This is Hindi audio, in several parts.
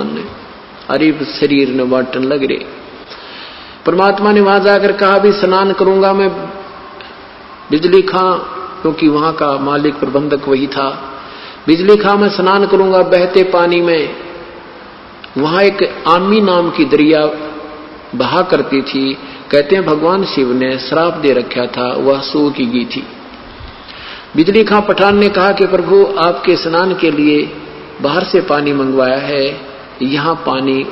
ने अरीब शरीर ने बाटन लग रहे। परमात्मा ने वहां जाकर कहा भी स्नान करूंगा मैं बिजली खां, क्योंकि वहां का मालिक प्रबंधक वही था। बिजली खां मैं स्नान करूंगा बहते पानी में। वहां एक आमी नाम की दरिया बहा करती थी। कहते हैं भगवान शिव ने श्राप दे रखा था, वह सूख की गई थी। बिजली खां पठान ने कहा कि प्रभु आपके स्नान के लिए बाहर से पानी मंगवाया है, यहाँ पानी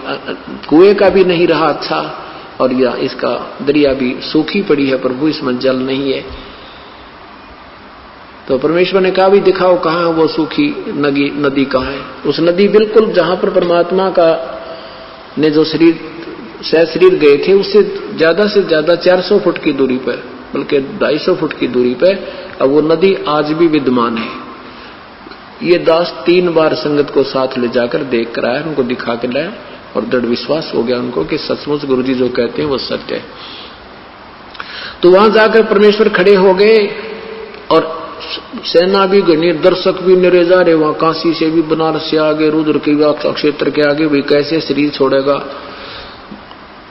कुएं का भी नहीं रहा अच्छा, और यह इसका दरिया भी सूखी पड़ी है प्रभु, इसमें जल नहीं है। तो परमेश्वर ने कहा भी दिखाओ कहाँ वो सूखी नदी कहाँ है। उस नदी बिल्कुल जहां पर परमात्मा का ने जो शरीर गए थे उससे ज्यादा से ज्यादा 400 फुट की दूरी पर, बल्कि 250 फुट की दूरी पर अब वो नदी आज भी विद्यमान है। ये दास 3 बार संगत को साथ ले जाकर देख कर आया, उनको दिखा के लाया, और दृढ़ विश्वास हो गया उनको कि सचमुच गुरुजी जो कहते हैं वो सत्य है। तो वहां जाकर परमेश्वर खड़े हो गए और सेना भी गई, दर्शक भी निरे जा रहे। वहां काशी से भी, बनारस से आगे, रुद्र के क्षेत्र के आगे भी कैसे शरीर छोड़ेगा।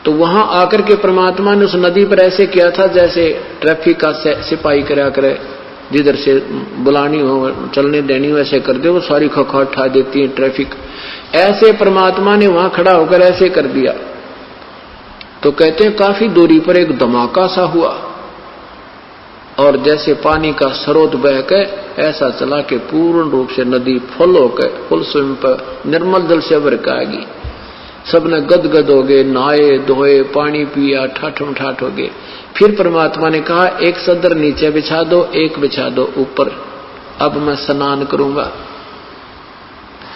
तो वहां आकर के परमात्मा ने उस नदी पर ऐसे किया था जैसे ट्रैफिक का सिपाही करा करे, जिधर से बुलानी हो चलने देनी हो ऐसे कर दे, वो सारी खखाट ठा देती है ट्रैफिक। ऐसे परमात्मा ने वहां खड़ा होकर ऐसे कर दिया। तो कहते हैं काफी दूरी पर एक धमाका सा हुआ, और जैसे पानी का स्रोत बह के ऐसा चला कि पूर्ण रूप से नदी फुल होकर फुल स्वयं पर निर्मल जल से भर के आ गई। सबने गदगद हो गए, नहाए धोए, पानी पिया, ठाठम ठाठ हो गए। फिर परमात्मा ने कहा एक सदर नीचे बिछा दो, एक बिछा दो ऊपर, अब मैं स्नान करूंगा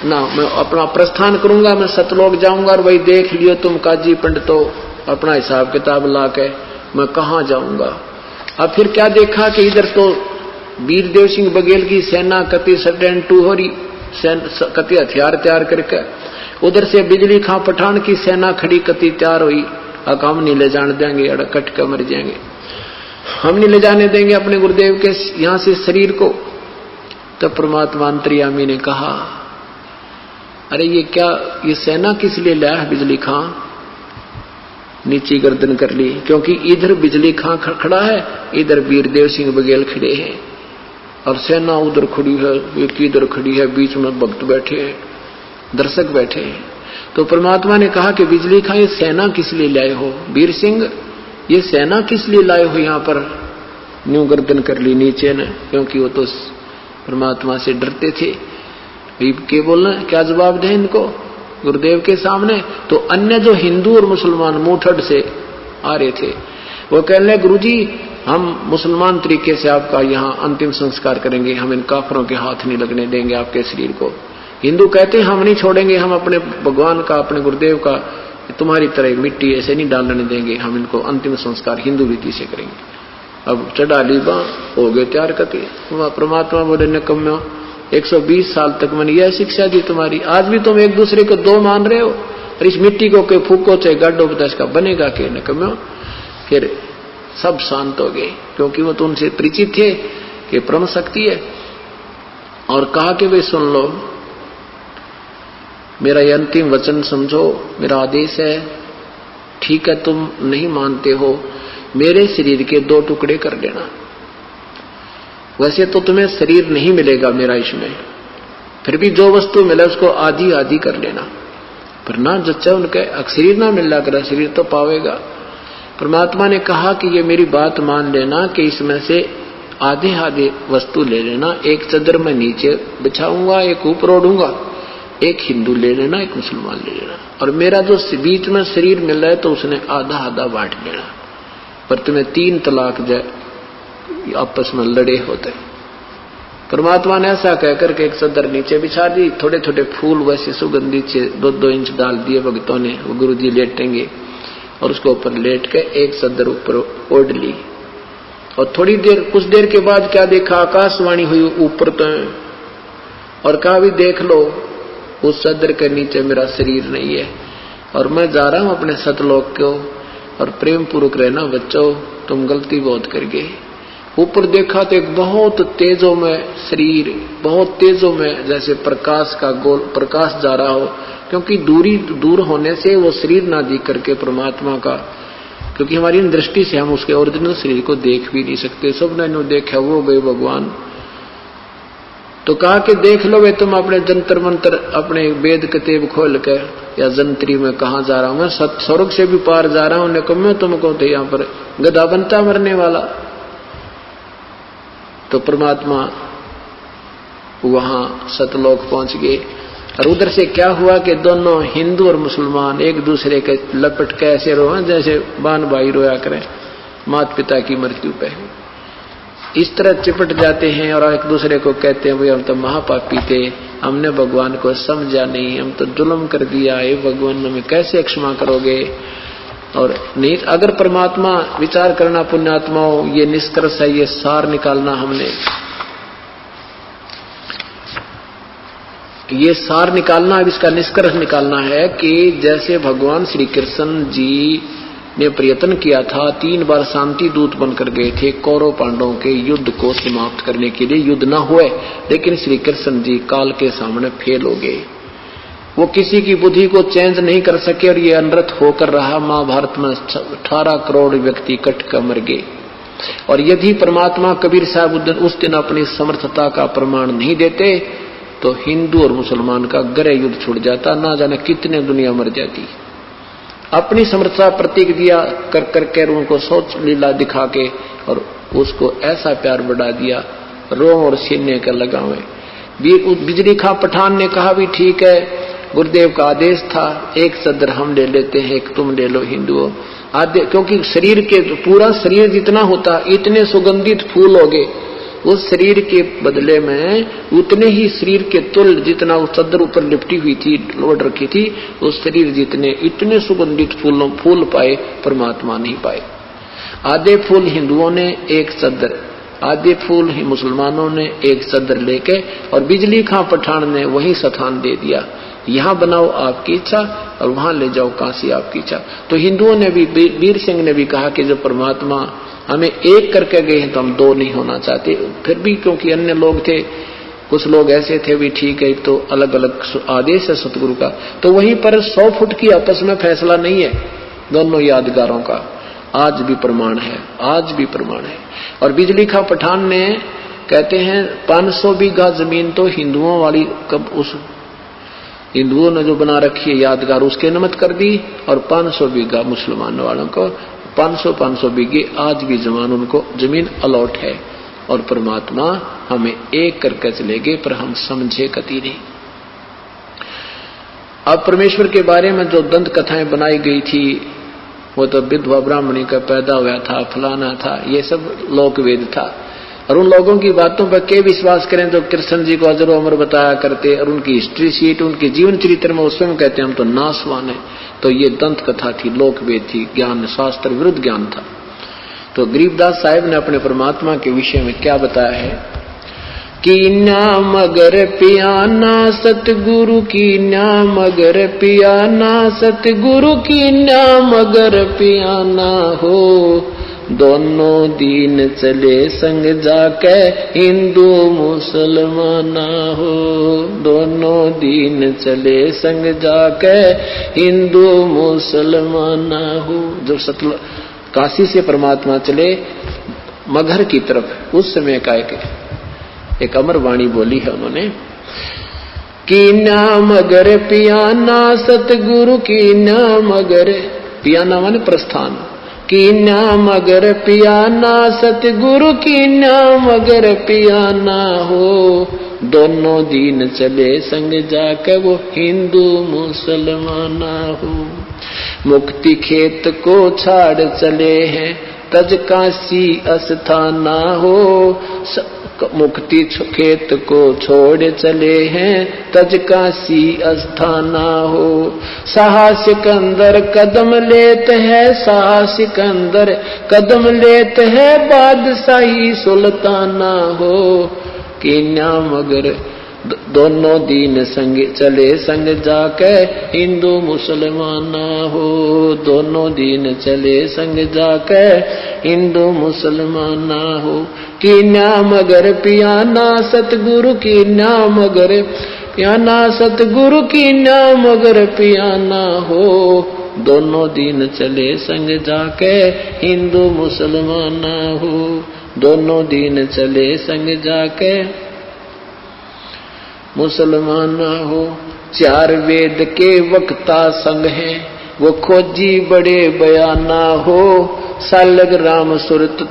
ना, मैं अपना प्रस्थान करूंगा, मैं सतलोक जाऊंगा। और वही देख लियो तुम काजी पंडितो अपना हिसाब किताब ला के मैं कहां जाऊंगा। अब फिर क्या देखा कि इधर तो वीरदेव सिंह बघेल की सेना कति सटेन टू हो रही, कति हथियार तैयार करके, उधर से बिजली खां पठान की सेना खड़ी कति तैयार हुई। अब हम नहीं ले जाने देंगे, अड़कट कर मर जाएंगे, हम नहीं ले जाने देंगे अपने गुरुदेव के यहां से शरीर को। तब परमात्मा अंतर्यामी ने कहा अरे ये क्या, ये सेना किस लिए लाया है बिजली खां। नीची गर्दन कर ली, क्योंकि इधर बिजली खां खड़ा है, इधर वीरदेव सिंह बघेल खड़े हैं, और सेना उधर खड़ी है, एक इधर खड़ी है, बीच में भक्त बैठे हैं, दर्शक बैठे हैं। तो परमात्मा ने कहा कि बिजली खां ये सेना किस लिए लाए हो, वीर सिंह ये सेना किस लिए लाए हो यहाँ पर। न्यू गर्दन कर ली नीचे ने, क्योंकि वो तो परमात्मा से डरते थे। क्या बोलना, क्या जवाब दें इनको गुरुदेव के सामने। तो अन्य जो हिंदू और मुसलमान मुठड़ से आ रहे थे वो कहने लगे गुरुजी हम मुसलमान तरीके से आपका यहाँ अंतिम संस्कार करेंगे, हम इन काफरों के हाथ नहीं लगने देंगे आपके शरीर को। हिंदू कहते हैं हम नहीं छोड़ेंगे, हम अपने भगवान का, अपने गुरुदेव का तुम्हारी तरह मिट्टी ऐसे नहीं डालने देंगे, हम इनको अंतिम संस्कार हिंदू रीति से करेंगे। अब चढ़ा ली बां हो गए तैयार करके। परमात्मा बोले निकम्मो 120 साल तक मैंने यह शिक्षा दी तुम्हारी, आज भी तुम एक दूसरे को दो मान रहे हो, और इस मिट्टी को के फूको चाहे गाडो बता का बनेगा के निकम्मो। फिर सब शांत हो गए, क्योंकि वो तो उनसे परिचित थे कि परम शक्ति है। और कहा कि वे सुन लो मेरा ये अंतिम वचन समझो, मेरा आदेश है, ठीक है तुम नहीं मानते हो, मेरे शरीर के 2 टुकड़े कर देना। वैसे तो तुम्हें शरीर नहीं मिलेगा मेरा इसमें, फिर भी जो वस्तु मिले उसको आधी आधी कर लेना, पर ना जच्चा उनके शरीर ना मिल रहा करा, शरीर तो पावेगा। परमात्मा ने कहा कि ये मेरी बात मान लेना कि इसमें से आधे आधे वस्तु ले लेना, एक चदर में नीचे बिछाऊंगा, एक ऊपर ओढ़ूंगा, एक हिंदू ले लेना, एक मुसलमान ले लेना, और मेरा जो बीच में शरीर मिल रहा है तो उसने आधा आधा बांट लेना, पर तुम्हें 3 तलाक जाए आपस में लड़े होते। परमात्मा ने ऐसा कहकर के एक चदर नीचे बिछा दी, थोड़े थोड़े फूल वैसे सुगंधित से 2-2 इंच डाल दिए भक्तों ने, वो गुरुजी लेटेंगे, और उसके ऊपर लेट के एक चदर ऊपर ओढ़ ली। और थोड़ी देर, कुछ देर के बाद क्या देखा, आकाशवाणी हुई ऊपर तो, और कहा भी देख लो उस चदर के नीचे मेरा शरीर नहीं है, और मैं जा रहा हूं अपने सतलोक को, और प्रेम पूर्वक रहना बच्चों, तुम गलती बहुत कर गए। ऊपर देखा तो एक बहुत तेजों में शरीर, बहुत तेजों में जैसे प्रकाश का गोल प्रकाश जा रहा हो, क्योंकि दूर होने से वो शरीर ना देख करके परमात्मा का, क्योंकि हमारी दृष्टि से हम उसके ओरिजिनल शरीर को देख भी नहीं सकते। सबने नो देखा वो गए भगवान। तो कहा कि देख लो वे तुम अपने जंतर मंत्र, अपने वेद कतेब खोल के, या जंत्री में कहा जा रहा हूं मैं, स्वर्ग से भी पार जा रहा हूं। उन्हें कहा मैं तुमको तो यहाँ पर गधा बनता मरने वाला। तो परमात्मा वहां सतलोक पहुंच गए। और उधर से क्या हुआ कि दोनों हिंदू और मुसलमान एक दूसरे के लपट के ऐसे रोए जैसे बान भाई रोया करें माता पिता की मृत्यु पे। इस तरह चिपट जाते हैं और एक दूसरे को कहते हैं भाई हम तो महापापी थे, हमने भगवान को समझा नहीं, हम तो जुल्म कर दिया है, भगवान हमें कैसे क्षमा करोगे। और नहीं, अगर परमात्मा विचार करना पुण्यात्माओं, ये निष्कर्ष है, ये सार निकालना, हमने ये सार निकालना, अब इसका निष्कर्ष निकालना है कि जैसे भगवान श्री कृष्ण जी ने प्रयत्न किया था, 3 बार शांति दूत बनकर गए थे कौरव पांडवों के युद्ध को समाप्त करने के लिए, युद्ध न हुए, लेकिन श्री कृष्ण जी काल के सामने फेल हो गए। वो किसी की बुद्धि को चेंज नहीं कर सके और ये अनर्थ होकर रहा। महाभारत में 18 करोड़ व्यक्ति कट कर मर गए। और यदि परमात्मा कबीर साहब उस दिन अपनी समर्थता का प्रमाण नहीं देते तो हिंदू और मुसलमान का गहरा युद्ध छूट जाता, ना जाने कितने दुनिया मर जाती। अपनी समर्थता प्रतीक दिया कर करके उनको सोच लीला दिखा के और उसको ऐसा प्यार बढ़ा दिया, रोम और सीने का लगावे। बिजली खां पठान ने कहा भी ठीक है, गुरुदेव का आदेश था, एक सदर हम ले लेते हैं, एक तुम ले लो हिंदुओं। क्योंकि शरीर के पूरा शरीर जितना होता इतने सुगंधित फूल हो गए, उस शरीर के बदले में उतने ही शरीर के तुल जितना उस चद्दर ऊपर लिपटी हुई थी, लोड रखी थी, उस शरीर जितने इतने सुगंधित फूल पाए परमात्मा नहीं पाए। आधे फूल हिंदुओं ने एक चद्दर, आधे फूल ही मुसलमानों ने एक चद्दर लेके, और बिजली खां पठान ने वही स्थान दे दिया, यहाँ बनाओ आपकी इच्छा और वहां ले जाओ काशी आपकी इच्छा। तो हिंदुओं ने भी, वीर सिंह ने भी कहा कि जब परमात्मा हमें एक करके गए हैं तो हम 2 नहीं होना चाहते। फिर भी क्योंकि अन्य लोग थे, कुछ लोग ऐसे थे भी ठीक है, तो अलग अलग आदेश है सतगुरु का, तो वहीं पर 100 फुट की आपस में फैसला नहीं है दोनों यादगारों का। आज भी प्रमाण है, आज भी प्रमाण है। और बिजली खां पठान ने कहते हैं 500 बीघा जमीन तो हिंदुओं वाली, कब उस हिंदुओं ने जो बना रखी है यादगार, उसके नमत कर दी, और 500 बीघा मुसलमान वालों को, 500 बीघे आज भी जमान उनको जमीन अलॉट है। और परमात्मा हमें एक करके चलेगे, पर हम समझे कति नहीं। अब परमेश्वर के बारे में जो दंत कथाएं बनाई गई थी, वो तो विधवा ब्राह्मणी का पैदा हुआ था, फलाना था, ये सब लोकवेद था। और उन लोगों की बातों पर के विश्वास करें जो कृष्ण जी को अजर अमर बताया करते, और उनकी हिस्ट्री शीट, उनके जीवन चरित्र में उसमें कहते हैं हम तो नासवान है। तो ये दंत कथा थी, लोकवेद थी, ज्ञान शास्त्र विरुद्ध ज्ञान था। तो गरीबदास साहिब ने अपने परमात्मा के विषय में क्या बताया है कि नाम अगर पियाना सतगुरु की, नाम अगर पियाना सतगुरु की, नाम अगर पियाना हो, दोनों दीन चले संग जाके हिंदू मुसलमाना हो, दोनों दीन चले संग जाके हिंदू मुसलमाना हो। जो काशी से परमात्मा चले मगहर की तरफ, उस समय का एक अमर वाणी बोली है उन्होंने कि नाम अगर पियाना सतगुरु की, नाम अगर पियाना माने प्रस्थान, कि नाम अगर पियाना सतगुरु की, नाम अगर पियाना हो, दोनों दीन चले संग जाके वो हिंदू मुसलमाना हो। मुक्ति खेत को छाड़ चले हैं तज काशी अस्थाना हो, मुक्ति खेत को छोड़ चले हैं तज काशी अस्थाना हो। साहसिक अंदर कदम लेते हैं, साहसिक अंदर कदम लेते हैं बादशाही सुल्ताना हो, कि नाम अगर दोनों दीन संग चले संग जाके हिंदू मुसलमाना हो, दोनों दीन चले संग जाके हिंदू मुसलमाना हो। कि नाम अगर पियाना सतगुरु की, नाम अगर या ना सतगुरु की नाम अगर पियाना हो, दोनों दिन चले संग जाके हिंदू मुसलमान हो, दोनों दिन चले संग जाके मुसलमान हो। चार वेद के वक्ता संग हैं, वो खोजी बड़े बयाना हो, सालग राम सुरत